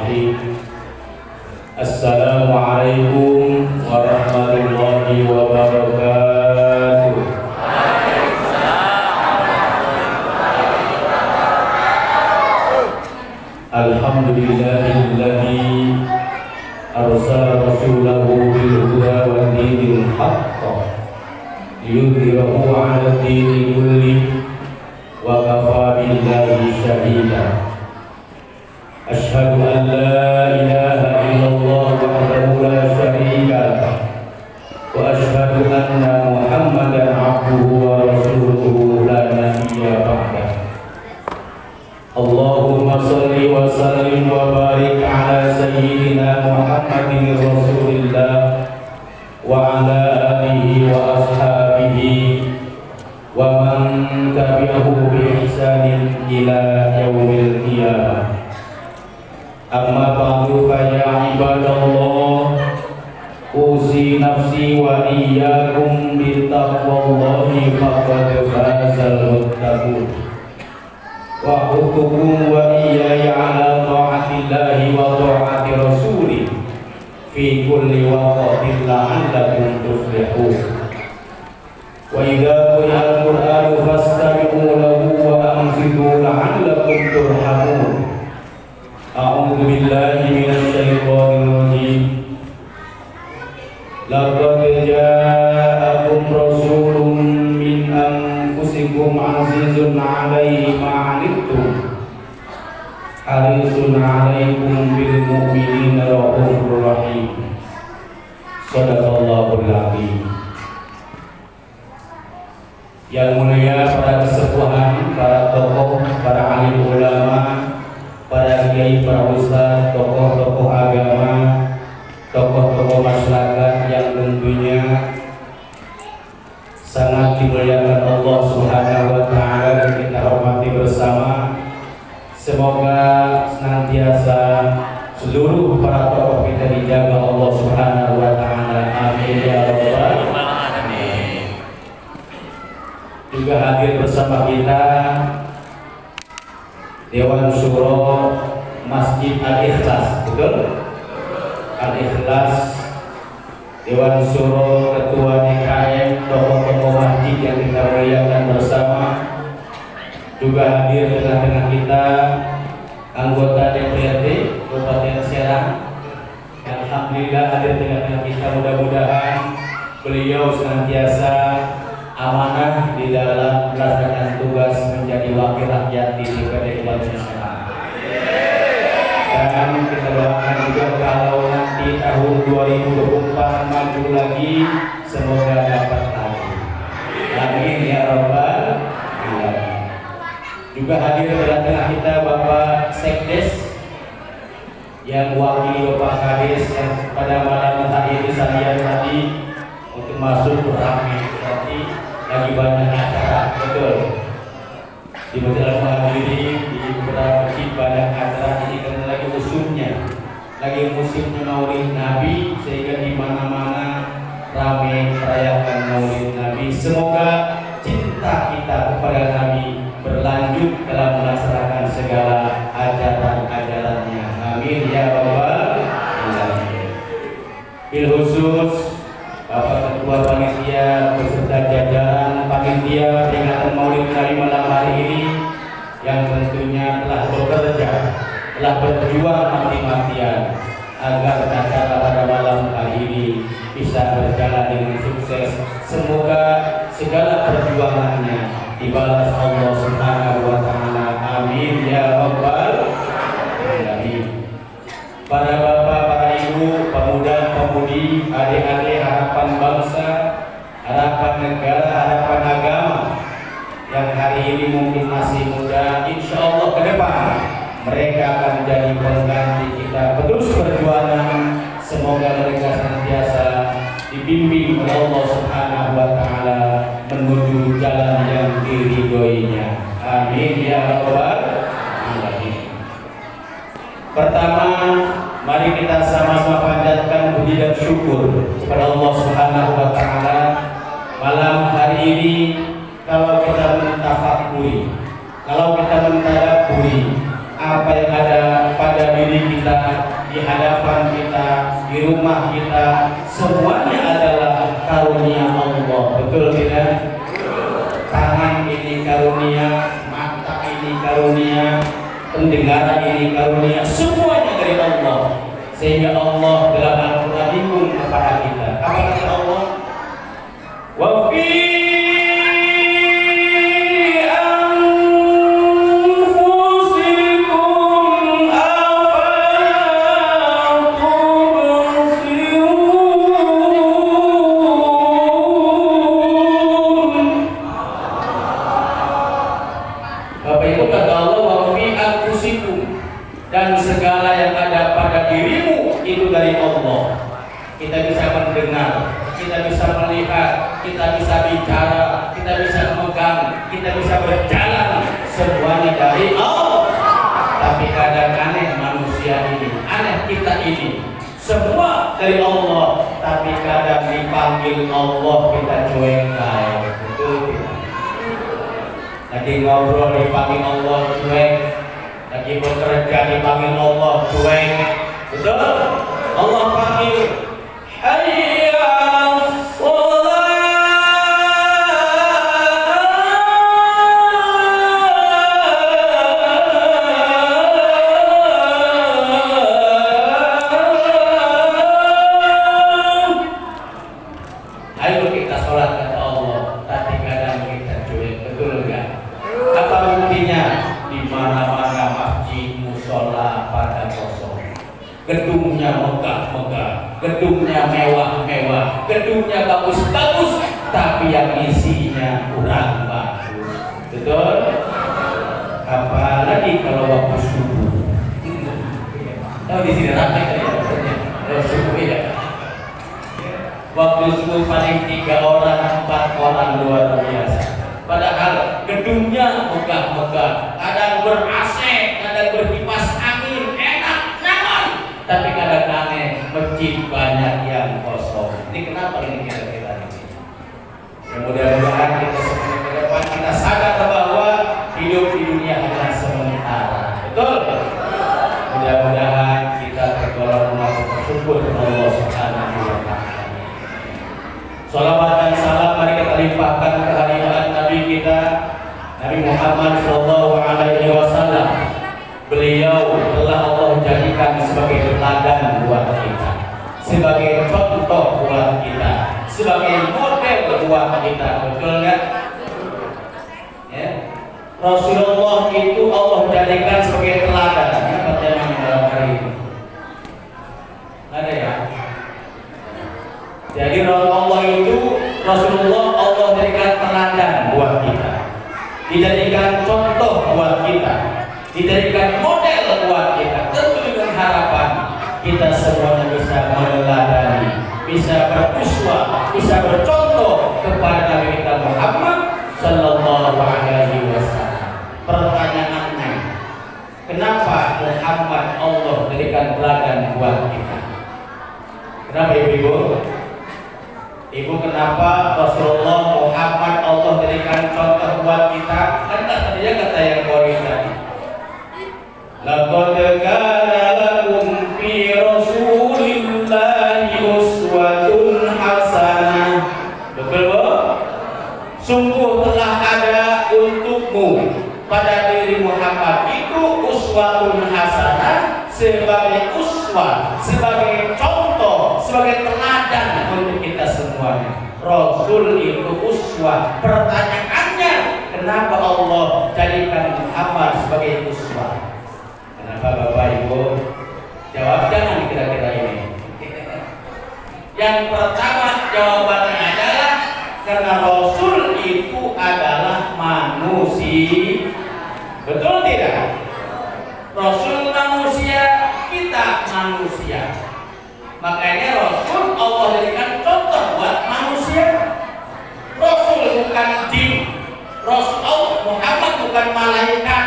Bismillahirrahmanirrahim. Assalamualaikum warahmatullahi wabarakatuh. Alhamdulillahilladzi arsala rasulahu bil huda wa dinil haqq liyudhhirahu 'ala dini kulli wa kafa billahi shahida. Asyhadu an la ilaha illallah wahdahu la syarika lah wa asyhadu anna Muhammadan 'abduhu wa rasuluhu la nabiyya ba'dah. Allahumma shalli wa sallim wa barik ala sayyidina Muhammadin rasulillah wa ala alihi wa ashabihi wa man tabi'ahu bi ihsanin ila yaumil qiyamah. Amma ba'du fa ya ibadallah, usi nafsi wa iyyakum bi taqwallahi faqad fazal muttaqun. Wa hukumu wa iyaya ala ta'atillahi wa ta'ati rasulih fi kulli waqtin la'allakum tuflihun. Wa idza quri'a al-Qur'anu fastami'u lahu wa ansitu la'allakum turhamun. A'udzu billahi minasy syaithanir rajim. Laqad ja'akum rasulun min anfusikum 'azizun 'alaihi ma 'anittum harisun 'alaikum bil mu'minina raufur rahim. Shadaqallahul 'azim. Yang mulia para kesepuhan, para tokoh, para alim ulama, para kiai, para ustaz, tokoh-tokoh agama, tokoh-tokoh masyarakat yang tentunya sangat dimuliakan Allah Subhanahu wa taala dan kita hormati bersama. Semoga senantiasa seluruh para tokoh kita dijaga Allah Subhanahu wa taala. Amin ya rabbal alamin. Juga hadir bersama kita Dewan Syuro Masjid Al-Ikhlas, betul? Al-Ikhlas, Dewan Syuro, Ketua DKM, tokoh-tokoh masjid yang kita muliakan bersama. Juga hadir tengah-tengah kita anggota DPRD Kabupaten Serang. Alhamdulillah hadir tengah-tengah kita. Mudah-mudahan beliau senantiasa amanah di dalam melaksanakan tugas menjadi wakil rakyat di DPRD Kabupaten Serang. Dan kita doakan juga kalau nanti tahun 2024 maju lagi, semoga dapat lagi. Amin ya rabbal alamin. Juga hadir tengah-tengah kita Bapak Sekdes yang mewakili Bapak Kades yang pada malam hari ini sekalian tadi untuk masuk ramai, berarti lagi banyak acara, betul? Di Masjid Al-Muhajirin, di beberapa masjid banyak acara ini karena lagi musimnya Maulid Nabi, sehingga di mana-mana ramai merayakan Maulid Nabi. Semoga cinta kita kepada Nabi berlanjut dalam melaksanakan segala ajaran-ajarannya. Amin ya rabbal alamin. Bil khusus Bapak Ketua Panitia beserta jajaran panitia peringatan Maulid Nabi malam hari ini yang tentunya telah bekerja, telah berjuang mati-matian agar acara pada malam hari ini bisa berjalan dengan sukses. Semoga segala perjuangannya dibalas Allah Subhanahu wa taala. Amin ya rabbal alamin. Para bapak, para ibu, pemuda, pemudi, adik-adik harapan bangsa, harapan negara, harapan agama yang hari ini mungkin masih muda, insya Allah ke depan mereka akan menjadi pengganti kita terus perjuangan. Semoga mereka senantiasa dibimbing oleh Allah Subhanahu wa taala menuju jalan yang diridhoinya. Amin ya rabbal alamin. Pertama, mari kita sama-sama panjatkan puji dan syukur kepada Allah Subhanahu wa taala. Malam hari ini kalau kita mentafakuri, kalau kita mentadabburi apa yang ada pada diri kita, di hadapan kita, di rumah kita, semuanya adalah karunia Allah. Betul tidak? Tangan ini karunia, mata ini karunia, pendengaran ini karunia, semuanya dari Allah. Sehingga Allah dalam Al-Quran bingung kepada kita. Apa kata Allah? Wa fi dan segala yang ada pada dirimu itu dari Allah. Kita bisa mendengar, kita bisa melihat, kita bisa bicara, kita bisa memegang, kita bisa berjalan, semuanya dari Allah. Tapi kadang aneh manusia ini, aneh kita ini, semua dari Allah, tapi kadang dipanggil Allah kita cuek. Betul tidak? Lagi ngobrol dipanggil Allah cuek, lagi bekerja dipanggil Allah cuek. Betul? Allah panggil hayya 'alas shalah. Ayo kita sholat kata Allah, tapi kadang kita cuek. Betul enggak? Apa buktinya? Di mana-mana masjid, musola pada kosong, gedungnya megah-megah, gedungnya mewah-mewah, gedungnya bagus-bagus, tapi yang isinya kurang bagus. Betul? Apalagi kalau waktu subuh. Tahu di sini ramai kan ya maksudnya? Kalau subuh ya. Waktu subuh paling 3 orang, 4 orang luar biasa. Padahal gedungnya megah-megah, kadang ber-AC, kadang berkipas angin, enak, nyaman. Tapi kadang aneh, masjid banyak yang kosong. Ini kenapa ini kira-kira ini? Ya mudah-mudahan kita semua ke depan kita sadar bahwa hidup di dunia adalah sementara. Betul? Mudah-mudahan kita tergolong umat bersyukur Allah Subhanahu wa Ta'ala. Salawat dan salam mari kita limpahkan kehadiran Nabi kita, Nabi Muhammad Sallallahu Alaihi Wasallam. Beliau telah Allah jadikan sebagai teladan buat kita, sebagai contoh buat kita, sebagai model buat kita. Betul nggak? Ya. Rasulullah itu Allah jadikan sebagai teladan. Apa temanya dalam hari ini? Ada ya? Jadi Allah itu Rasulullah Allah jadikan teladan buat kita, dijadikan contoh buat kita, dijadikan model buat kita. Tentu dengan harapan kita semuanya bisa meneladani, bisa beruswah, bisa bercontoh kepada Nabi kita Muhammad Sallallahu Alaihi Wasallam. Pertanyaannya, kenapa Muhammad Allah jadikan teladan buat kita? Kenapa ibu-ibu? Ibu, kenapa Rasulullah Muhammad Allah jadikan contoh buat kita? Kan tadinya kata yang Qori tadi. Laqad kana lakum fi Rasulillahi uswatun hasanah. Betul, Bu? Sungguh telah ada untukmu pada diri Muhammad itu uswatun hasanah, sebagai uswah, sebagai contoh, sebagai teladan untuk kita semuanya. Rasul itu uswah. Pertanyaannya, kenapa Allah jadikan Muhammad sebagai uswah? Kenapa Bapak Ibu? Jawab jangan kira-kira ini. Yang pertama jawabannya adalah karena Rasul itu adalah manusia. Betul tidak? Rasul manusia, kita manusia. Makanya Rasul Allah jadikan contoh buat manusia. Rasul bukan jin, Rasul Muhammad bukan malaikat,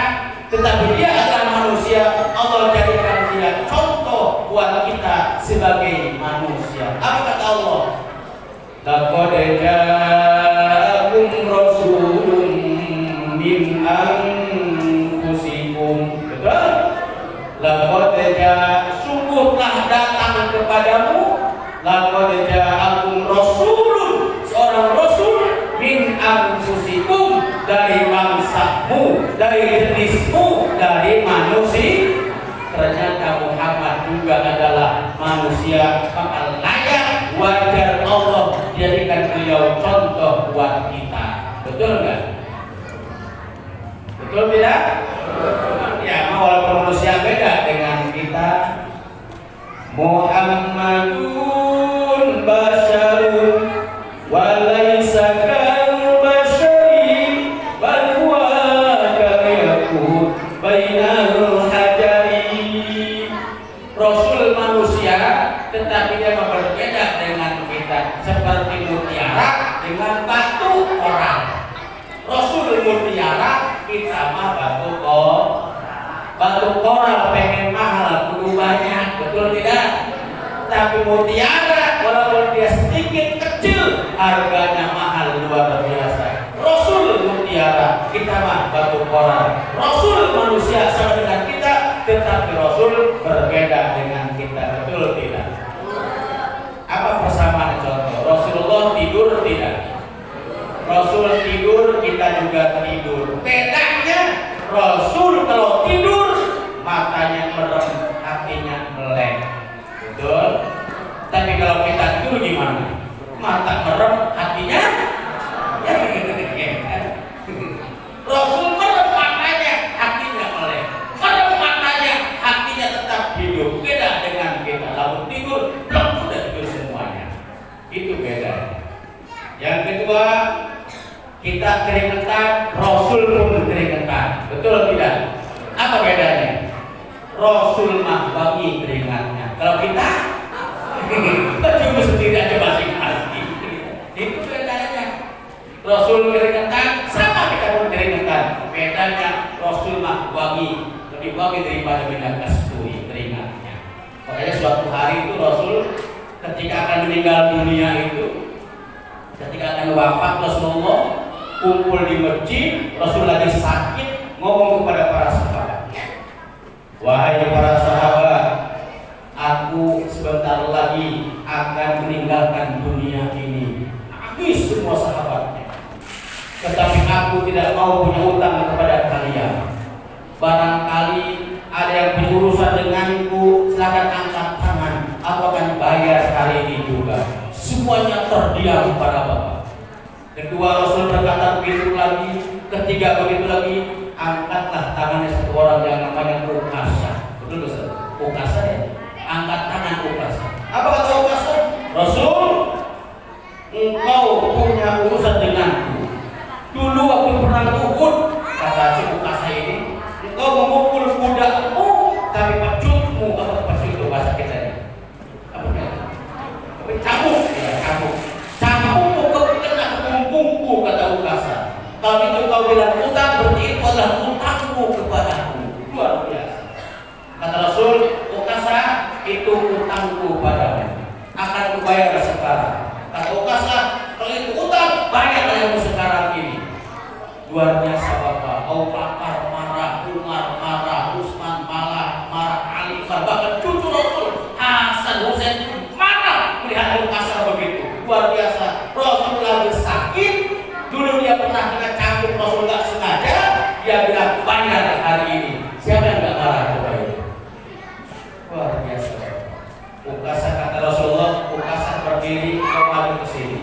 tetapi dia adalah manusia. Allah jadikan dia contoh buat kita sebagai manusia. Apa kata Allah? Laqad ja'akum rasulun min anfusikum. Betul? Laqad sungguh kepadamu, laqad ja'akum rasulun, seorang rasul min anfusikum, dari bangsamu, dari jenismu, dari manusia. Ternyata Muhammad juga adalah manusia, maka layak wajar Allah jadikan beliau contoh buat kita. Betul nggak? Betul tidak? Ya, walaupun manusia beda dengan kita. Muhammadun basyarun walaysa kal basyari bal huwa kayakut bainal hajari. Rasul manusia tetapi dia berbeda dengan kita, seperti mutiara dengan batu koral. Rasul mutiara, kita mah batu koral pengen mahal kudu banyak, betul tidak? Tapi mutiara walaupun dia sedikit kecil harganya mahal luar biasa. Rasul mutiara, kita mah batu koral. Rasul manusia sama dengan kita, tetapi Rasul berbeda dengan kita, betul tidak? Apa persamaan contoh? Rasulullah tidur tidak? Rasul tidur, kita juga tidur. Bedanya Rasul kalau tidur matanya merem, hatinya melek, betul? Tapi kalau kita tidur gimana? Mata merem, hatinya ya Rasul merem matanya, hatinya melek. Merem matanya, hatinya tetap hidup. Beda dengan kita. Lalu tidur, belum sudah tidur semuanya. Itu beda. Yang kedua, kita keringetan, Rasul pun keringetan, betul tidak? Apa bedanya? Rasul mah wangi keringatnya, kalau kita cium sendiri aja masing-masing. Itu bedanya. Rasul keringetan, sama kita pun keringetan. Bedanya Rasul mah wangi, lebih wangi daripada minyak kasturi keringatnya. Makanya suatu hari itu Rasul ketika akan meninggal dunia itu, ketika akan wafat, Rasulullah kumpul di masjid. Rasul lagi sakit, ngomong kepada para sahabat, wahai para sahabat, aku sebentar lagi akan meninggalkan dunia ini. Habis semua sahabatnya, tetapi aku tidak mau punya utang kepada kalian. Barangkali ada yang berurusan denganku, silakan angkat tangan, aku akan bayar hari ini juga. Semuanya terdiam pada Bapak. Kedua, Rasul berkata begitu lagi. Ketiga, begitu lagi. Angkatlah tangannya satu orang yang namanya Ukasha. Betul Ustaz? Ukasha ya? Angkat tangan Ukasha. Apa kata Ukasha? Rasul, engkau punya urusan denganku. Dulu waktu perang Uhud, kata si Ukasha ini, engkau memukul kudamu, tapi pacutmu, apa pacut itu bahasa kita ini? Apa kata? Cambuk, ya cambuk. Cambukmu kena punggungku, kata Ukasha. Kalau itu kau bilang utang, berarti itu adalah utangmu kepadaku. Luar biasa. Kata Rasul, Ukasha, itu utangku padamu, akan kubayar sekarang. Kata Ukasha, kalau itu utang, bayar yang sekarang ini. Luar biasa Bapak. Abu Bakar marah, Umar marah, Utsman marah, Ali marah, bahkan cucu Rasul Hasan Husain marah melihat Ukasha begitu. Luar biasa. Rasul lagi sakit, dulu dia pernah kena cambuk, Rasul nggak sengaja, dia bilang bayar hari ini. Siapa yang nggak marah coba itu? Luar biasa. Ukasha, kata Rasulullah, Ukasha berdiri, kau maju ke sini.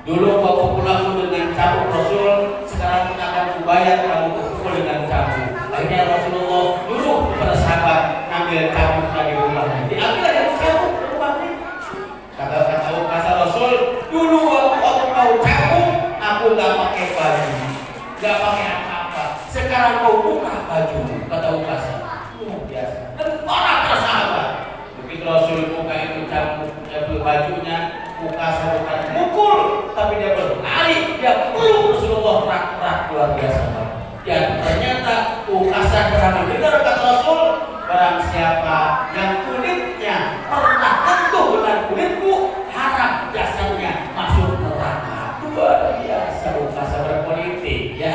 Dulu kau pukul dengan cambuk Rasul, sekarang kita akan kubayar kamu pukul dengan cambuk. Akhirnya Rasulullah dulu kepada sahabat, ambil cambuk dari rumahnya, diambil dari cambuk dari rumahnya. Kata Ukasha, Rasul, dulu waktu kau cambuk, aku nggak pakai baju, nggak pakai apa-apa. Sekarang kau buka baju, kata Ukasha. Luar biasa. Dan orang bersahabat. Begitu Rasul buka itu cambuk, bajunya, Ukasha bukan mukul, tapi dia berlari, dia peluk Rasulullah, rak-rak, luar biasa. Dan ternyata Ukasha pernah mendengar kata Rasul, barang siapa yang kulitnya pernah tentu dengan kulitku, harap jasadnya masuk neraka. Luar biasa. Ukasha berpolitik, ya,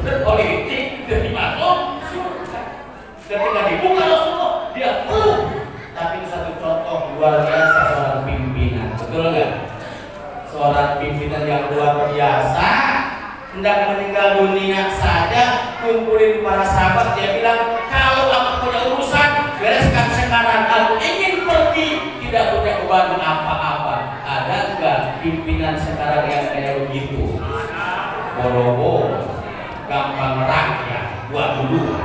berpolitik jadi masuk surga. Ketika dibuka Rasulullah, dia peluk. Tapi itu satu contoh pimpinan yang luar biasa. Hendak meninggal dunia saja kumpulin para sahabat, dia bilang, kalau aku punya urusan bereskan sekarang, aku ingin pergi, tidak punya beban apa-apa. Ada enggak pimpinan sekarang yang kayak begitu? Boro-boro, gampang rakyat, buat dulu.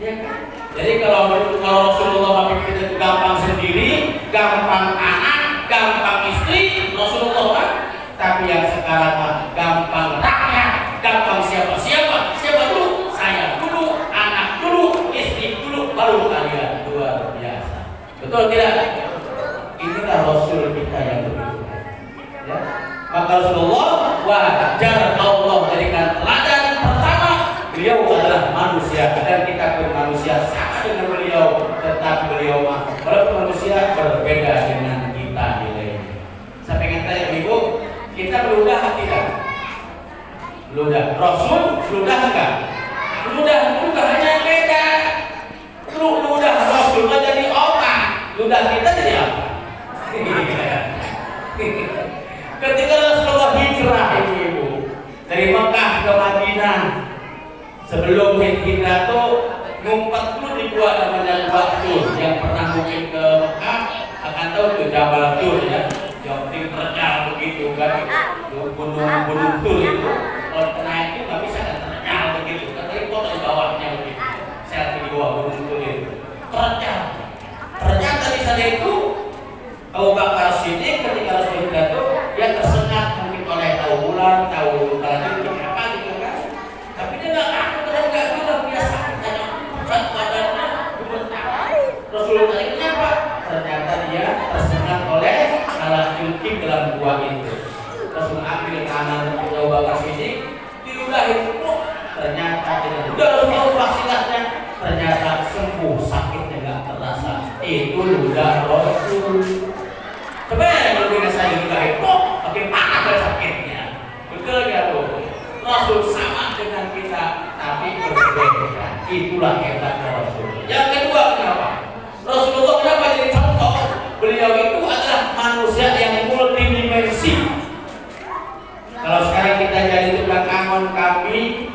Ya kan? Jadi kalau Rasulullah memimpin itu gampang sendiri, gampang anak, gampang istri, Rasulullah kan? Tapi yang sekarang gampang rakyat, gampang siapa-siapa, siapa dulu? Saya dulu, anak dulu, istri dulu, baru kalian. Luar biasa. Betul tidak? Inilah Rasul kita yang begitu. Ya? Maka Rasulullah wajar Allah jadikan teladan pertama. Beliau adalah manusia dan kita pun manusia sama dengan beliau, tetapi beliau walaupun manusia berbeda dengan kita nilainya. Saya pengen tanya ibu, kita meludah tidak? Meludah. Rasul meludah enggak? Meludah hanya beda. Meludah Rasul jadi orang, ludah kita jadi apa? Ketika Rasulullah hijrah ibu dari Mekah ke Madinah, sebelum hijrah tuh ngumpet dulu di gua namanya Gua Tur. Yang pernah mungkin ke Mekah akan tahu tuh Jabal Tur ya, yang terjal begitu kan, gunung Tur itu. Kalau kena itu nggak bisa kan terjal begitu, tapi kok di bawahnya begitu, selfie di bawah gunung Tur itu terjal. Ternyata di sana itu Abu Bakar Siddiq ketika Rasul hijrah itu dia tersengat mungkin oleh tahu bulan, tahu kalajengking apa gitu kan. Tapi dia nggak takut, nggak bilang dia sakit aja, berat badannya, gemetar. Rasulullah itu kenapa? Ternyata dia tersengat oleh kalajengking dalam gua itu. Rasul ambil kanan untuk Abu Bakar Siddiq, diludahin, ternyata tidak. Udah Rasul vaksinasinya, ternyata sembuh, sakitnya nggak terasa. Itu ludah Rasul. Coba ya kalau kita saya ludahin, makin parah sakitnya. Betul ya Bu? Rasul sama dengan kita, tapi berbeda. Itulah hebatnya Rasul. Yang kedua kenapa? Rasulullah kenapa jadi contoh? Beliau itu adalah manusia yang multidimensi. Kalau sekarang kita jadi tukang angon kambing,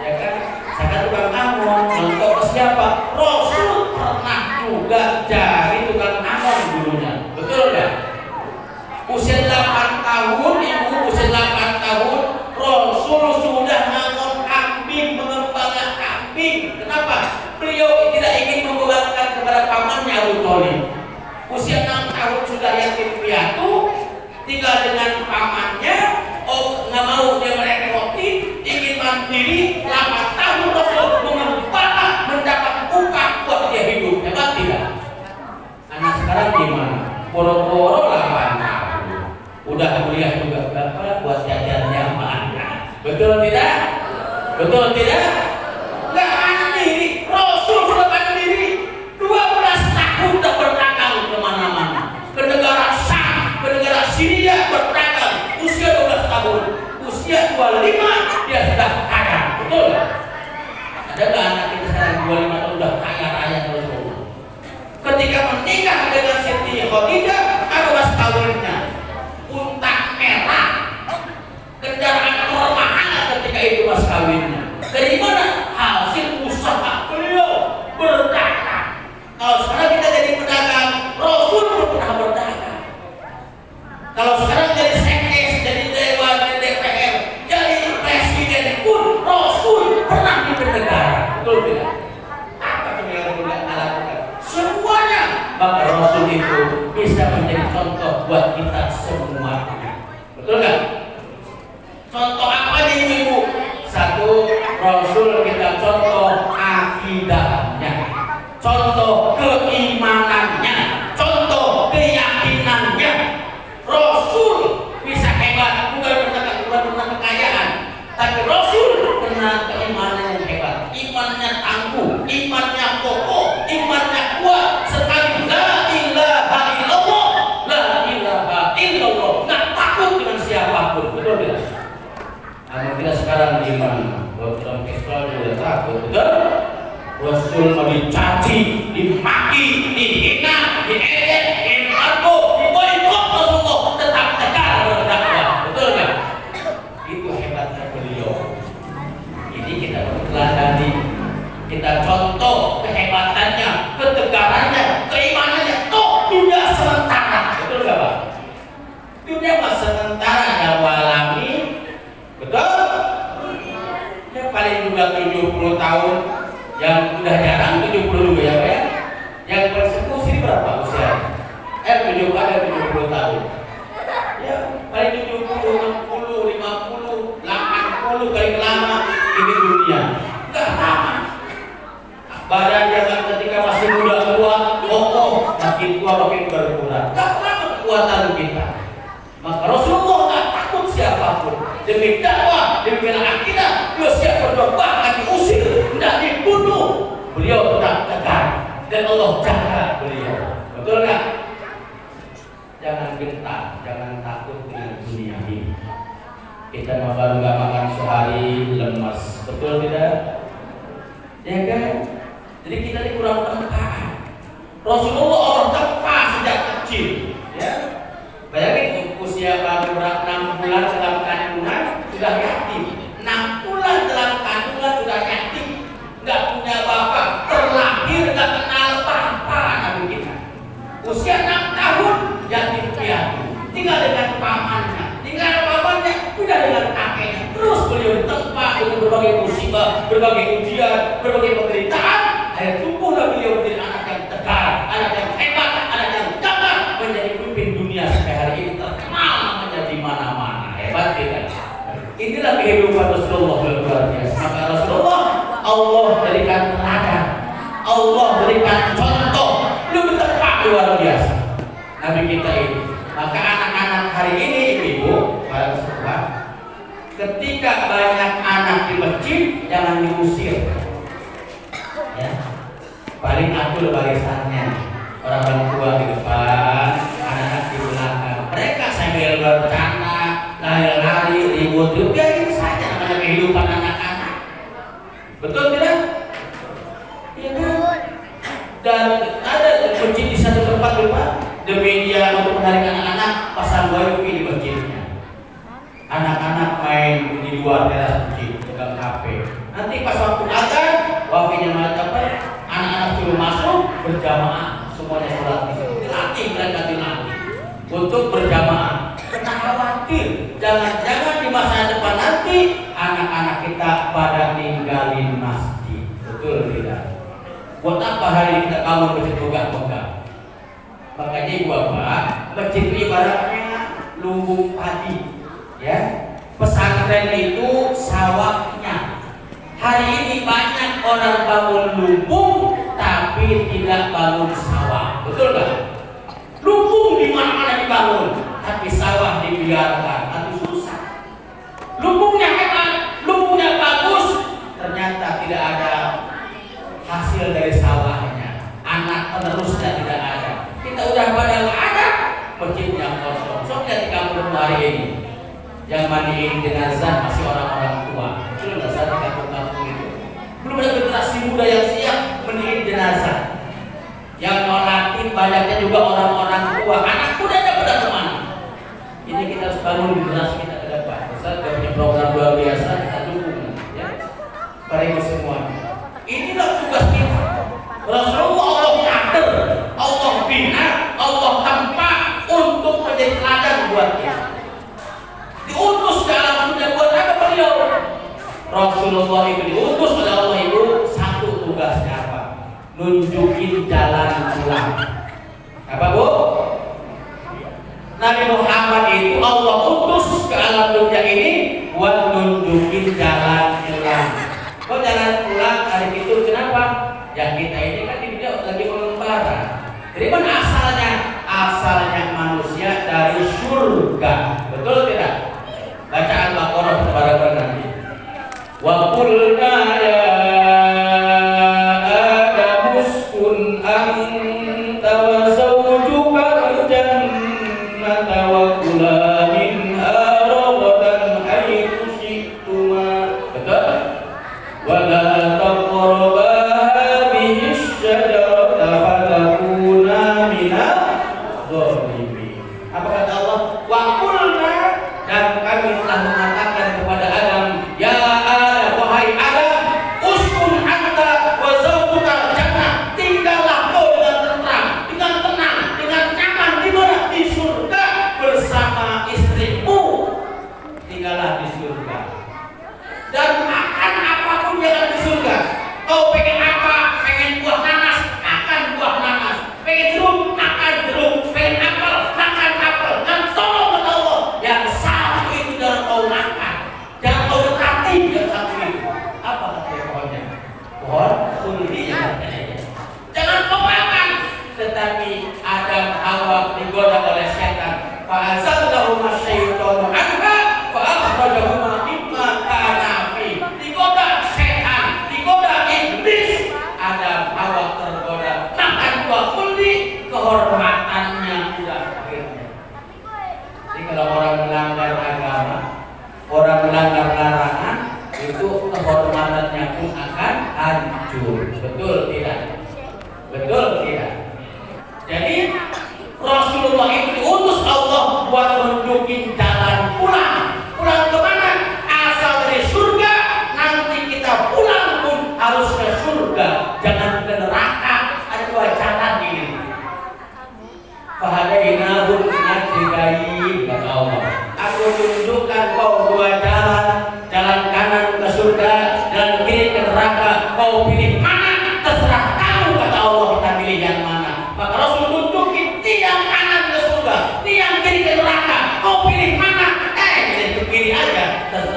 ya kan? Saya kan tukang angon, contoh ke siapa? Rasul pernah juga jadi tukang angon dulunya. Betul nggak? Usia 8 tahun, ibu usia 8 tahun, Rasul sudah ngangon kambing, mengembala kambing. Kenapa? Beliau tidak ingin membebankan kepada pamannya Abu Thalib. Usia 6 tahun sudah yatim piatu, tinggal dengan pamannya. Oh, nggak mau dia merepoti, ingin mandiri. 8 tahun Rasul mengembala, mendapat upah buat dia hidup. Hebat tidak? Anak sekarang gimana? Boro-boro 8 tahun. Udah kuliah juga berapa buat jajannya mana? Betul tidak? Betul tidak? Nggak mandiri. Rasul sudah mandiri. 12 tahun sudah berdagang kemana-mana. Ke negara Syam, ke negara Syria berdagang. Usia 12 tahun. Usia 25 dia sudah kaya. Betul? Ada nggak anak kita sekarang 25 tahun sudah kaya raya Rasul? Ketika menikah dengan Siti Khadijah, ada mas kawinnya. Unta merah, kendaraan termahal ketika itu mas kawinnya. Dari mana? Hasil usaha beliau berdagang. Kalau sekarang kita jadi pedagang, Rasul pernah berdagang. Kalau sekarang jadi sekdes, jadi dewan, jadi DPR, jadi presiden pun Rasul pernah mimpin negara. Betul tidak? Apa yang tidak lakukan? Semuanya. Maka Rasul itu bisa menjadi contoh buat kita semuanya. Betul nggak? Contoh apa nih ibu? Satu, Rasul kita contoh akidahnya, contoh keimanannya, contoh keyakinannya. Rasul bisa hebat bukan karena kekayaan, tapi Rasul karena keimanan yang hebat, imannya tangguh, imannya kokoh, imannya kuat. Sekali la ilaha illallah, la ilaha illallah, nggak takut dengan siapapun. Betul tidak? Anak kita sekarang di mana? Dalam Islam juga takut. Betul? Rasul mau dicaci, dimaki, dihina, diejek, diembargo, diboikot, Rasulullah tetap tegar berdakwah. Betul 70 tahun, yang udah jarang 70 juga ya Pak ya. Yang persekusi berapa usia? 70 tahun. Ya, paling 70, 60, 50, 80 paling lama ini dunia. Enggak lama. Badan jangan ketika masih muda kuat, kokoh, makin tua makin berkurang. Enggak lama kekuatan kita. Maka Rasulullah tak takut siapapun. Demi dakwah, demi bela akidah, beliau siap berdoa bahkan diusir, tidak dibunuh. Beliau tetap tegar dan Allah jaga beliau. Betul nggak? Jangan gentar, jangan takut dengan dunia ini. Kita baru nggak makan sehari lemas, betul tidak? Ya kan? Jadi kita ini kurang tempaan. Rasulullah orang tepat sejak kecil, ya. Bayangin usia baru 6 bulan dalam kandungan sudah yatim, 6 bulan dalam kandungan sudah yatim, nggak punya bapak, terlahir nggak kenal papa nabi kita. Usia 6 tahun yatim piatu, tinggal dengan pamannya, pindah dengan kakeknya. Terus beliau ditempa dengan berbagai musibah, berbagai ujian, berbagai penderitaan. Akhirnya tumbuhlah beliau menjadi anak yang tegar, anak yang hebat, anak yang gagah, menjadi pemimpin dunia sampai hari ini terkenal namanya di mana-mana. Hebat tidak? Inilah kehidupan Rasulullah luar biasa. Maka Rasulullah Allah berikan teladan, Allah berikan contoh, belum tepat luar biasa. Nabi kita ini. Maka anak-anak hari ini ibu, para sahabat, ketika banyak anak di masjid jangan diusir. Ya, paling atur barisannya, orang tua di depan, anak-anak di belakang. Mereka sambil bercanda, lari-lari, ribut, biarin saja namanya kehidupan anak-anak. Betul tidak? Iya kan? Dan ada masjid di satu tempat Pak, demi dia untuk menarik anak-anak pasang wifi di masjidnya. Anak-anak main di luar teras masjid, pegang HP. Nanti pas waktu azan, wifi-nya mati, anak-anak suruh masuk berjamaah, semuanya sholat di situ. Dilatih mereka dilatih untuk berjamaah. Karena khawatir, jangan-jangan di masa depan nanti anak-anak kita pada ninggalin masjid. Betul tidak? Buat apa hari ini kita bangun masjid megah-megah? Makanya ibu bapak, masjid itu ibaratnya lumbung padi, ya. Pesantren itu sawahnya. Hari ini banyak orang bangun lumbung, tapi tidak bangun sawah, betul nggak? Lumbung di mana-mana dibangun, tapi sawah dibiarkan, atau susah. Lumbungnya hebat, lumbungnya bagus, ternyata tidak ada hasil dari sawahnya, anak penerusnya tidak ada. Kita udah pada nggak ada, masjid yang kosong. So lihat di kampung hari ini, yang mandiin jenazah masih orang-orang tua. Itu nggak salah di kampung-kampung itu. Belum ada generasi muda yang siap mandiin jenazah. Yang nolakin banyaknya juga orang-orang tua. Anak mudanya pada kemana? Ini kita harus bangun generasi kita ke depan. Besar kita punya program luar biasa, kita dukung, ya. Para ibu semua. Inilah tugas kita. Rasulullah Allah kader, Allah bina, Allah tempa untuk menjadi teladan buat kita. Diutus ke alam dunia buat apa beliau? Rasulullah itu diutus oleh Allah itu satu tugasnya apa? Nunjukin jalan pulang. Apa bu? Nabi Muhammad itu Allah utus ke alam dunia ini buat nunjukin jalan pulang. Kok jalan pulang hari itu kenapa? Yang kita ini kan di dunia lagi mengembara. Dari mana asalnya? Asalnya manusia dari surga. Betul tidak? Baca Al-Baqarah bareng-bareng nanti. Wa qulna ya Adam uskun anta wa zawjuka al-jannata wa kula minha ragadan haythu syi'tuma. Betul? Wa la taqraba hadhihi asy-syajarata fatakuna minadh dhalimin. Apa kata Allah? Wa qulna, dan kami telah mengatakan kepada Adam, ya Adam, wahai Adam, uskun anta wa zawjuka al-jannah, tinggallah kau dengan tenang, dengan tenang, dengan nyaman di mana? Di surga bersama istrimu. Tinggallah di surga. Dan makan apapun yang ada di surga.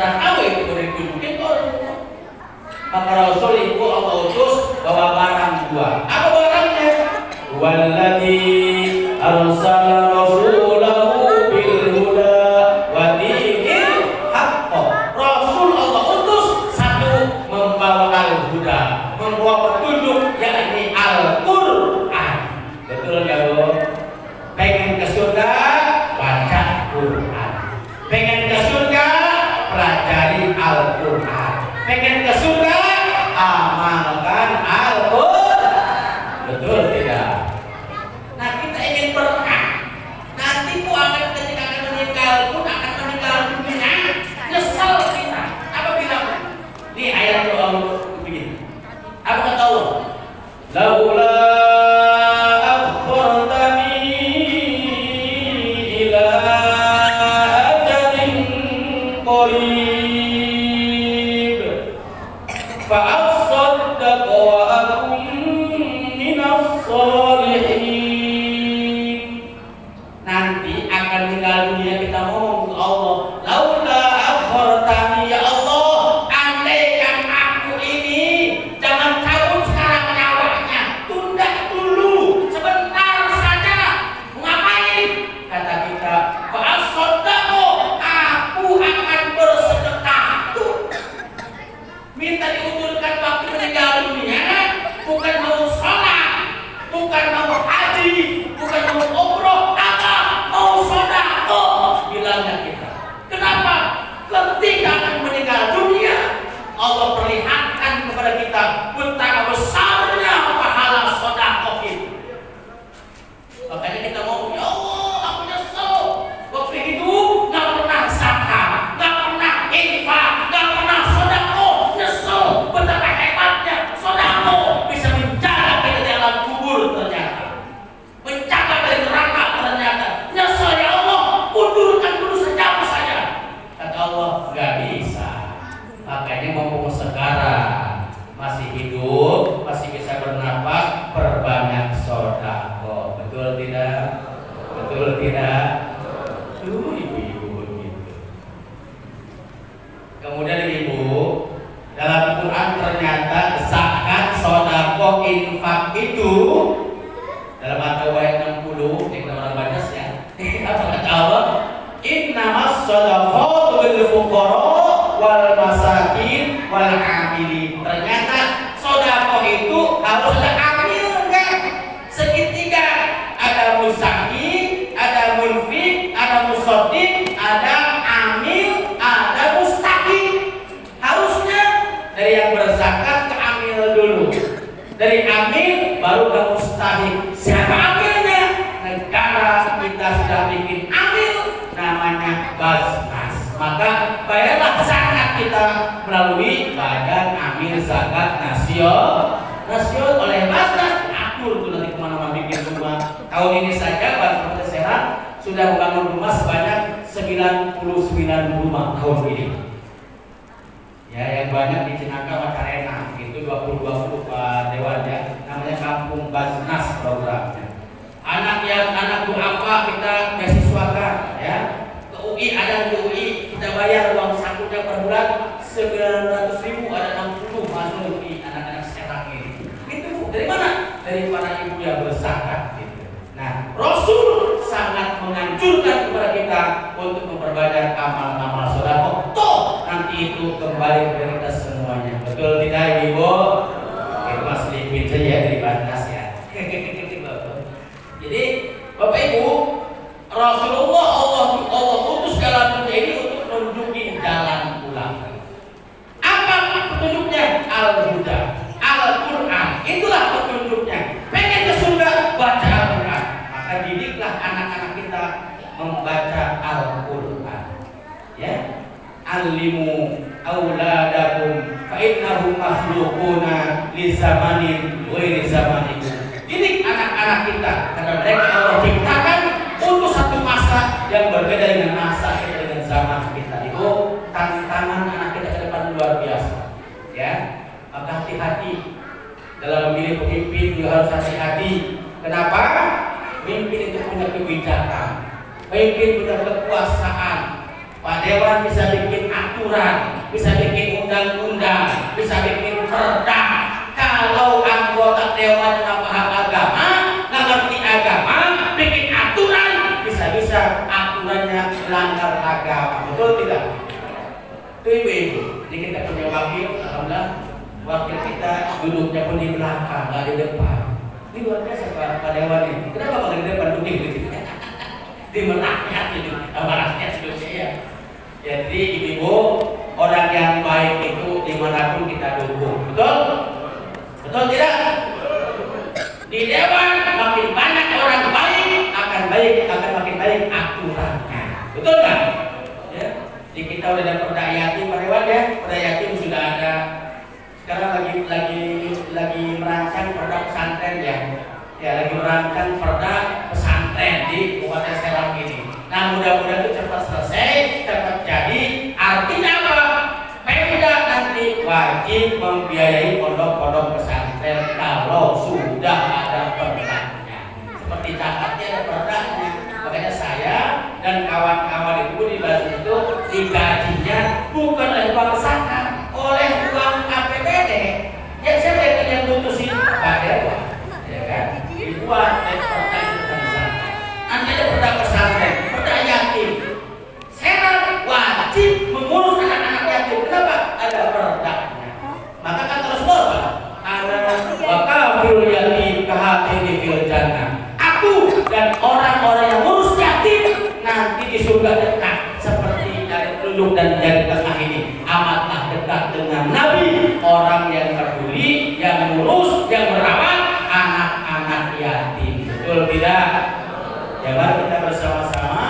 terserah apa itu boleh ditunjukin Rasulullah. Maka Rasul itu Allah utus bawa barang dua. Apa barangnya? Walladzi arsala rasulahu bil huda wa dinil haqq. Rasul Allah utus satu membawa al-huda, membawa petunjuk yakni Al-Qur'an. Betul enggak, Bu? Pengen ke surga, baca Quran. Pengen ke surga, pelajari Al-Qur'an. Pengen ke surga, amalkan Al-Qur'an. Betul tidak? Nah, kita ingin berkah. Nanti pun akan ketika akan meninggal pun akan meninggal dunia. Nyesal kita. Apa bilang? Ini ayat doa begini. Apa kata Allah? Laula akhirtani ila ajalin qarib fa'asaddaq wa akun minas sholihin. Nanti akan meninggal dunia kita ngomong ke Allah, laula akhirtani ya Allah, andaikan aku ini jangan cabut sekarang nyawanya, tunda dulu sebentar saja. Ngapain? Kata kita, fa'asaddaqu, aku akan bersedekah. Tuh, minta diundurkan waktu meninggal dunia, bukan mau sholat, bukan mau haji, bukan mau umroh, apa? Mau sedekah bilangnya kita. Kenapa? Ketika akan meninggal dunia, Allah perlihatkan kepada kita betapa besarnya pahala sedekah itu. Makanya kita ngomong, ya Allah, aku nyesel. Waktu hidup nggak pernah zakat, nggak pernah infak, nggak pernah sedekah. Nyesel. Betapa hebatnya sedekah bisa menjaga kita di alam kubur ternyata, menjaga dari neraka ternyata. Nyesel ya Allah, undurkan dulu sejam saja. Kata Allah, nggak bisa. Makanya mumpung sekarang masih hidup, masih bisa bernapas, perbanyak sedekah. Betul tidak? Betul tidak? Tuh ibu-ibu begitu. Kemudian ibu, dalam Quran ternyata zakat, sedekah, infak itu dalam At-Taubah 60 yang kita baca ya. Apa kata Allah? Innamas shadaqatu lil fuqara wal masakin wal amilin. Ternyata sedekah itu harus ada amilnya. Segitiga, ada musaki, ada munfik, ada musaddiq, ada amil, ada mustaqim. Harusnya dari yang berzakat ke amil dulu. Dari amil baru ke mustaqim. Siapa amilnya? Negara kita sudah bikin amil, namanya Basnas. Maka bayarlah zakat kita melalui Badan Amil Zakat Nasional oleh Basnas. Atur tuh nanti kemana-mana bikin rumah. Tahun ini saja Basnas Sehat sudah membangun rumah sebanyak 99 rumah tahun ini. Ya, yang banyak di Cinangka Macarena itu 2020 Pak Dewan ya, namanya Kampung Basnas programnya. Anak duafa kita beasiswakan ya. Ke UI ada di UI kita bayar uang sakunya per bulan 900.000, ada 60 masuk di anak-anak sekarang ini. Itu dari mana? Dari para ibu yang berzakat gitu. Nah, Rasul sangat menganjurkan kepada kita untuk memperbanyak amal-amal sedekah. Toh nanti itu kembali kepada kita semuanya. Betul tidak Ibu? Itu Mas Lipin saja dari Batas ya. Jadi Bapak Ibu, Rasulullah Allah utus dalam dunia ini untuk menunjukin jalan pulang. Apa petunjuknya? Al-Huda, Al-Quran. Itulah petunjuknya. Pengen ke surga, baca Al-Quran. Maka didiklah anak-anak kita membaca Al-Quran. Ya, alimu auladakum fa innahum makhluquna li zamanin wa li zamanikum. Didik anak-anak kita karena mereka Allah ciptakan untuk satu masa yang berbeda dengan masa kita, dengan zaman kita. Itu tantangan anak kita ke depan luar biasa. Ya, maka hati-hati dalam memilih pemimpin juga harus hati-hati. Kenapa? Pemimpin itu punya kebijakan, pemimpin punya kekuasaan. Pak Dewan bisa bikin aturan aturan, bisa bikin undang-undang, bisa bikin perda. Kalau anggota dewan yang paham agama, nggak ngerti agama, bikin aturan, bisa-bisa aturannya melanggar agama. Betul tidak? Itu ibu-ibu. Jadi kita punya wakil, alhamdulillah, wakil kita duduknya pun di belakang, nggak di depan. Ini luar biasa Pak Dewan ini. Kenapa nggak di depan duduk di sini? Di merakyat itu, merakyat hidupnya ya. Jadi ibu-ibu, orang yang baik itu dimanapun kita dukung. Betul? Betul tidak? Di dewan makin banyak orang baik, akan makin baik aturannya. Betul nggak? Ya. Jadi kita udah ada perda yatim Pak Dewan ya. Perda yatim sudah ada. Sekarang lagi merancang perda pesantren ya. Ya lagi merancang perda pesantren di Kabupaten Serang ini. Nah mudah-mudahan itu cepat selesai, cepat jadi. Artinya apa? Pemda nanti wajib membiayai pondok-pondok pesantren kalau sudah ada perdanya. Seperti Jakarta ada perdanya. Makanya saya dan kawan-kawan itu di Bali itu digajinya bukan oleh uang zakat, oleh uang APBD. Ya siapa yang putusin Pak Dewan, ya kan? Dibuat oleh perda pesantren. Nanti ada perda pesantren, perda yatim. Serang wajib mengurus anak-anak yatim. Kenapa? Ada perdanya. Maka kata Rasulullah, ana wa kafirul yatim kahatini fil jannah. Aku dan orang-orang yang ngurus yatim nanti di surga dekat seperti dari teluk dan jari tengah ini. Amatlah dekat dengan Nabi, orang yang peduli, yang ngurus, yang merawat anak-anak yatim. Betul tidak? Ya mari kita bersama-sama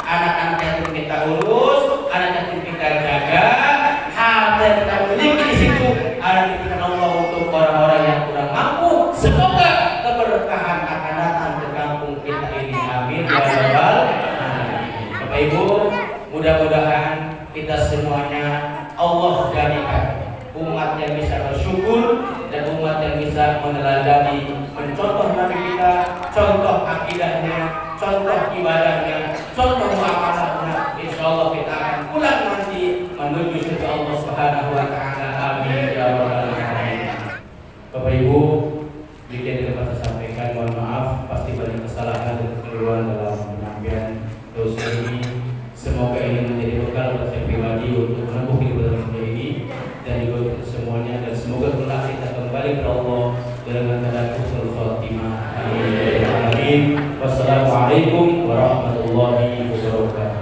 anak-anak yatim kita urus, anak yatim kita jaga, harta yang kita miliki di situ ada titipkan Allah untuk orang-orang yang kurang mampu. Semoga keberkahan akan datang ke kampung kita ini. Amin ya rabbal alamin. Bapak Ibu, mudah-mudahan kita semuanya Allah jadikan umat yang bisa bersyukur dan umat yang bisa meneladani, mencontoh Nabi kita, contoh akidahnya, contoh ibadahnya, contoh muamalahnya. Insya Allah kita akan pulang nanti menuju surga Allah Subhanahu wa Ta'ala. Amin ya rabbal alamin. Bapak Ibu, jika dapat saya sampaikan, mohon maaf, pasti banyak kesalahan dan kekeliruan dalam penyampaian dosa ini. Semoga ini menjadi bekal buat saya pribadi untuk menempuh kehidupan dunia ini dan juga untuk semuanya, dan semoga kelak kita kembali ke Allah dengan keadaan husnul khotimah. Amin. Wassalamualaikum warahmatullahi wabarakatuh.